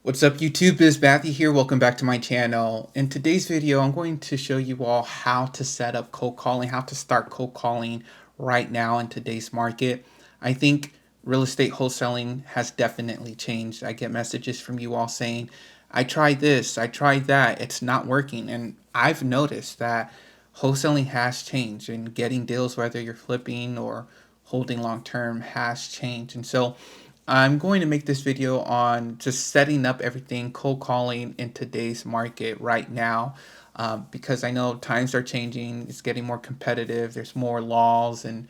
What's up YouTube, it's Matthew here. Welcome back to my channel. In today's video, I'm going to show you all how to set up cold calling, how to start cold calling right now in today's market. I think real estate wholesaling has definitely changed. I get messages from you all saying, I tried this, I tried that, it's not working. And I've noticed that wholesaling has changed and getting deals, whether you're flipping or holding long term, has changed. And so I'm going to make this video on just setting up everything cold calling in today's market right now, because I know times are changing. It's getting more competitive. There's more laws and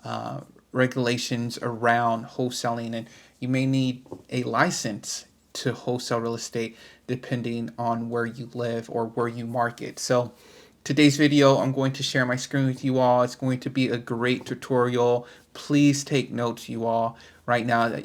uh, regulations around wholesaling, and you may need a license to wholesale real estate depending on where you live or where you market. So today's video, I'm going to share my screen with you all. It's going to be a great tutorial. Please take notes, you all, right now. That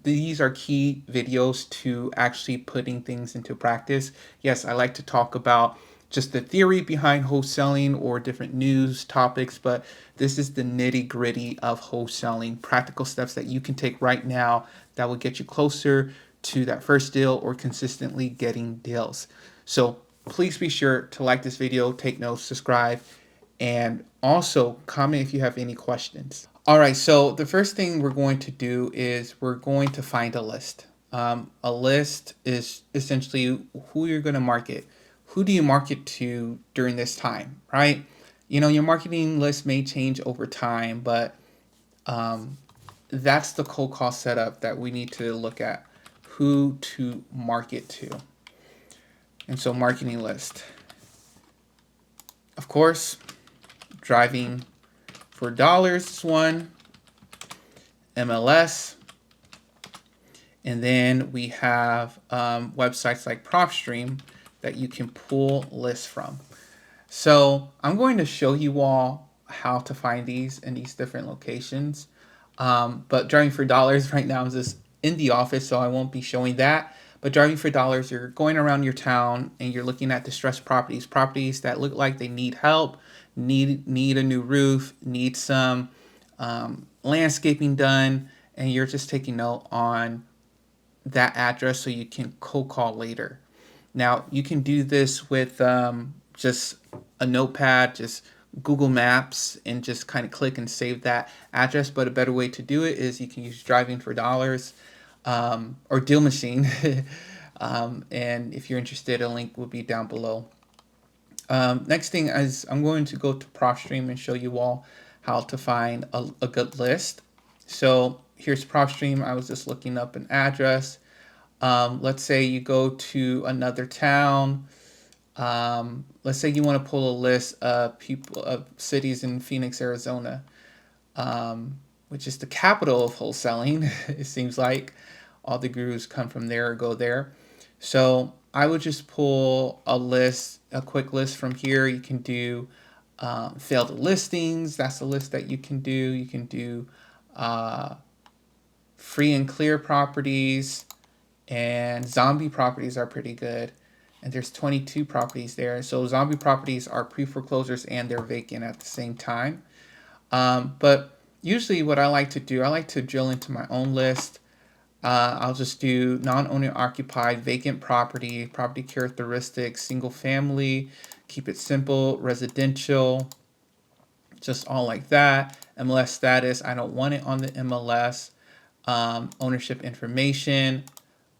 these are key videos to actually putting things into practice. Yes, I like to talk about just the theory behind wholesaling or different news topics, but this is the nitty-gritty of wholesaling, practical steps that you can take right now that will get you closer to that first deal or consistently getting deals. So please be sure to like this video, take notes, subscribe, and also comment if you have any questions. All right, so the first thing we're going to do is we're going to find a list. A list is essentially who you're going to market. Who do you market to during this time, right? You know, your marketing list may change over time, but that's the cold call setup that we need to look at. Who to market to. And so marketing list. Of course, driving for dollars is one. MLS. And then we have websites like PropStream that you can pull lists from. So I'm going to show you all how to find these in these different locations. But driving for dollars right now, I'm just in the office, so I won't be showing that. But driving for dollars, you're going around your town and you're looking at distressed properties that look like they need help, need a new roof, need some landscaping done, and you're just taking note on that address so you can cold call later. Now you can do this with just a notepad, just Google Maps, and just kind of click and save that address. But a better way to do it is you can use driving for dollars or Deal Machine. And if you're interested, a link will be down below. Next thing is I'm going to go to PropStream and show you all how to find a good list. So here's PropStream. I was just looking up an address. Let's say you go to another town. Let's say you want to pull a list of cities in Phoenix, Arizona, which is the capital of wholesaling. It seems like all the gurus come from there or go there. So I would just pull a quick list from here. You can do failed listings. That's a list that you can do. You can do free and clear properties, and zombie properties are pretty good. And there's 22 properties there. So zombie properties are pre-foreclosures and they're vacant at the same time. But usually what I like to do, I like to drill into my own list. I'll just do non-owner occupied, vacant property characteristics, single family, keep it simple, residential, just all like that. MLS status, I don't want it on the MLS. Ownership information,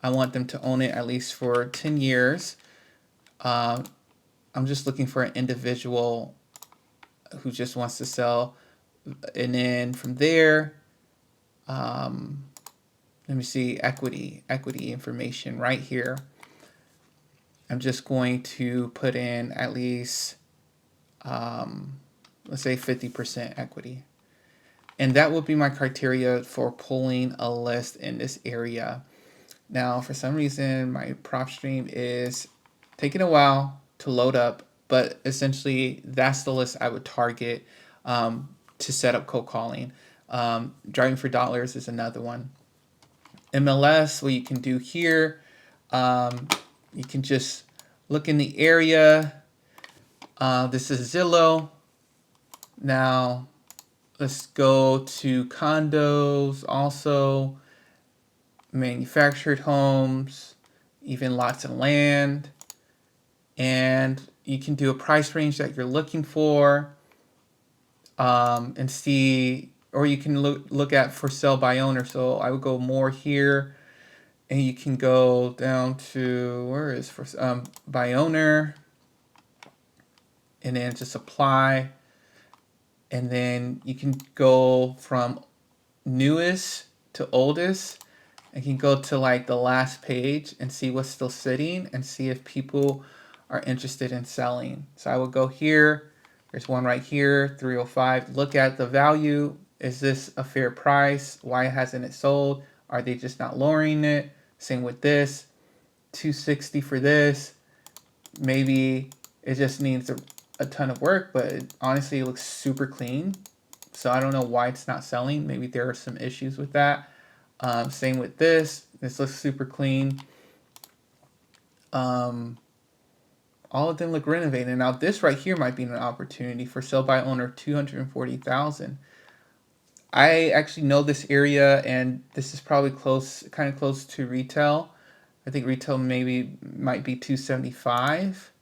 I want them to own it at least for 10 years. I'm just looking for an individual who just wants to sell. And then from there, let me see, equity information right here. I'm just going to put in at least, let's say 50% equity. And that would be my criteria for pulling a list in this area. Now, for some reason, my PropStream is taking a while to load up, but essentially that's the list I would target to set up cold calling. Driving for dollars is another one. MLS, what you can do here, you can just look in the area. This is Zillow. Now, let's go to condos, also manufactured homes. even lots of land, and you can do a price range that you're looking for, and see, or you can look at for sale by owner. So I would go more here, and you can go down to, where is for by owner, and then just apply, and then you can go from newest to oldest. I can go to like the last page and see what's still sitting and see if people are interested in selling. So I would go here. There's one right here, 305. Look at the value. Is this a fair price? Why hasn't it sold? Are they just not lowering it? Same with this, 260 for this. Maybe it just needs a ton of work, but honestly, it looks super clean. So I don't know why it's not selling. Maybe there are some issues with that. Same with this. This looks super clean. All of them look renovated. Now this right here might be an opportunity for sale by owner, 240,000. I actually know this area, and this is probably close, kind of close to retail. I think retail maybe might be 275.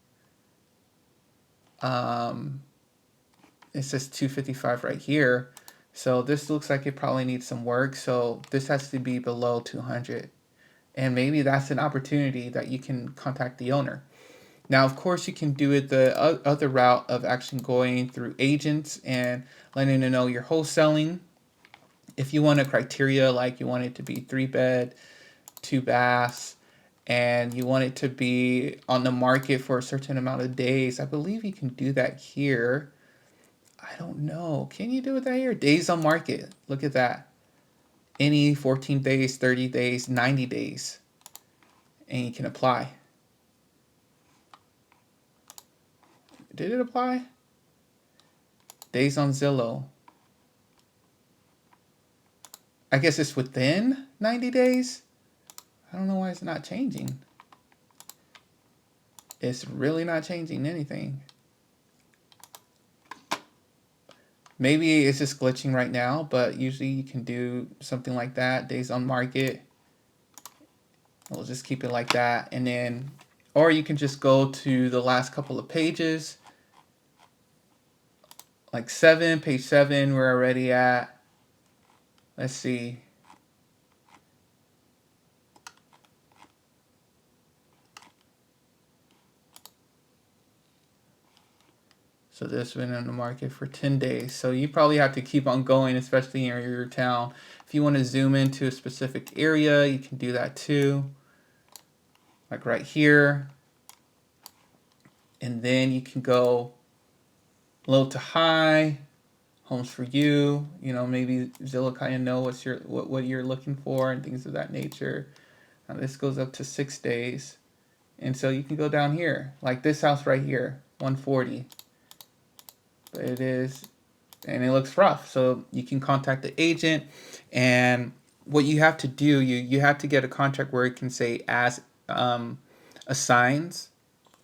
It says 255 right here. So this looks like it probably needs some work. So this has to be below 200. And maybe that's an opportunity that you can contact the owner. Now, of course, you can do it the other route of actually going through agents and letting them know you're wholesaling. If you want a criteria, like you want it to be 3-bed, 2 baths, and you want it to be on the market for a certain amount of days, I believe you can do that here. I don't know. Can you do it that here? Days on market. Look at that. Any 14 days, 30 days, 90 days. And you can apply. Did it apply? Days on Zillow. I guess it's within 90 days. I don't know why it's not changing. It's really not changing anything. Maybe it's just glitching right now, but usually you can do something like that. Days on market. We'll just keep it like that. And then, or you can just go to the last couple of pages. Like page 7, we're already at. Let's see. So this been on the market for 10 days. So you probably have to keep on going, especially in your town. If you want to zoom into a specific area, you can do that too. Like right here. And then you can go low to high, homes for you. You know, maybe Zillow kind of know what you're looking for and things of that nature. Now this goes up to 6 days. And so you can go down here, like this house right here, 140. But it is, and it looks rough. So you can contact the agent, and what you have to do, you have to get a contract where it can say as assigns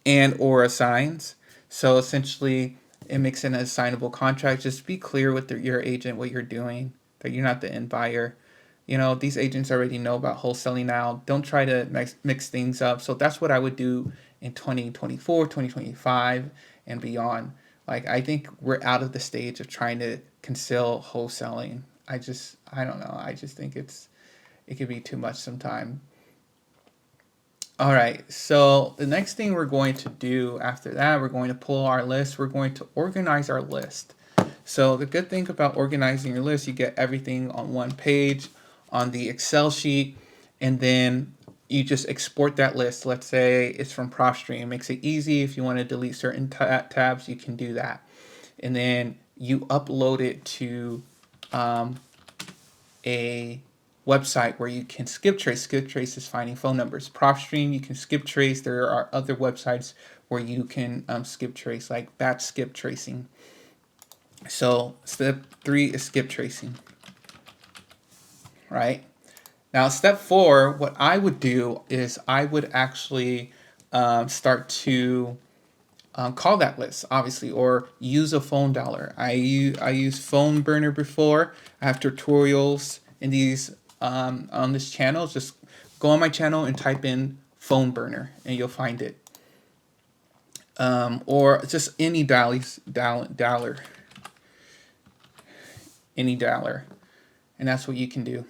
and or assigns. So essentially, it makes an assignable contract. Just be clear with your agent what you're doing, that you're not the end buyer. You know, these agents already know about wholesaling now. Don't try to mix things up. So that's what I would do in 2024, 2025, and beyond. Like, I think we're out of the stage of trying to conceal wholesaling. I don't know. I just think it could be too much sometime. All right, so the next thing we're going to do after that, we're going to pull our list. We're going to organize our list. So the good thing about organizing your list, you get everything on one page on the Excel sheet, and then you just export that list. Let's say it's from PropStream. It makes it easy. If you want to delete certain tabs, you can do that. And then you upload it to a website where you can skip trace. Skip trace is finding phone numbers. PropStream, you can skip trace. There are other websites where you can skip trace, like batch skip tracing. So step 3 is skip tracing, right? Now step 4, what I would do is I would actually start to call that list, obviously, or use a phone dialer. I use Phone Burner before. I have tutorials in these on this channel. Just go on my channel and type in phone burner, and you'll find it. Or just any dialer, any dialer, and that's what you can do.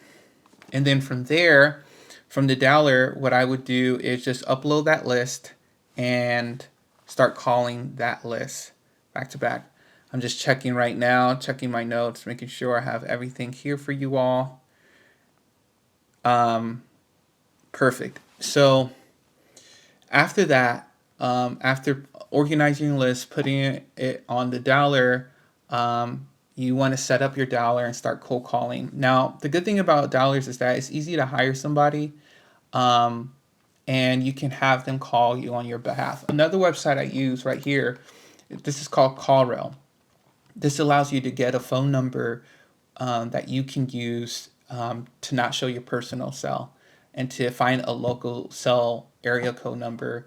And then from there, from the dialer, what I would do is just upload that list and start calling that list back to back. I'm just checking right now, checking my notes, making sure I have everything here for you all. Perfect. So after that, after organizing your list, putting it on the dialer, you want to set up your dialer and start cold calling. Now, the good thing about dialers is that it's easy to hire somebody, and you can have them call you on your behalf. Another website I use right here, this is called CallRail. This allows you to get a phone number that you can use to not show your personal cell, and to find a local cell area code number,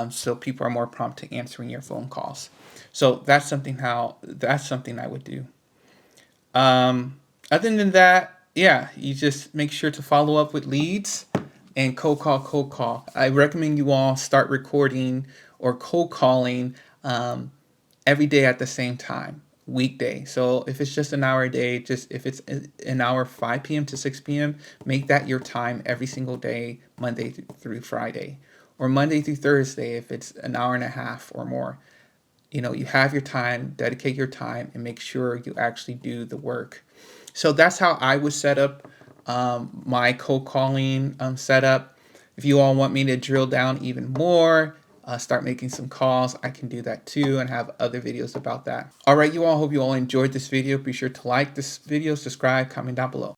so people are more prompt to answering your phone calls. So that's something I would do. Other than that, yeah, you just make sure to follow up with leads and cold call, cold call. I recommend you all start recording or cold calling every day at the same time, weekday. So if it's just an hour a day, just if it's an hour 5 p.m. to 6 p.m., make that your time every single day, Monday through Friday, or Monday through Thursday if it's an hour and a half or more. You have your time, dedicate your time, and make sure you actually do the work. So that's how I would set up my cold calling setup. If you all want me to drill down even more, start making some calls, I can do that too, and have other videos about that. All right, you all, hope you all enjoyed this video. Be sure to like this video, subscribe, comment down below.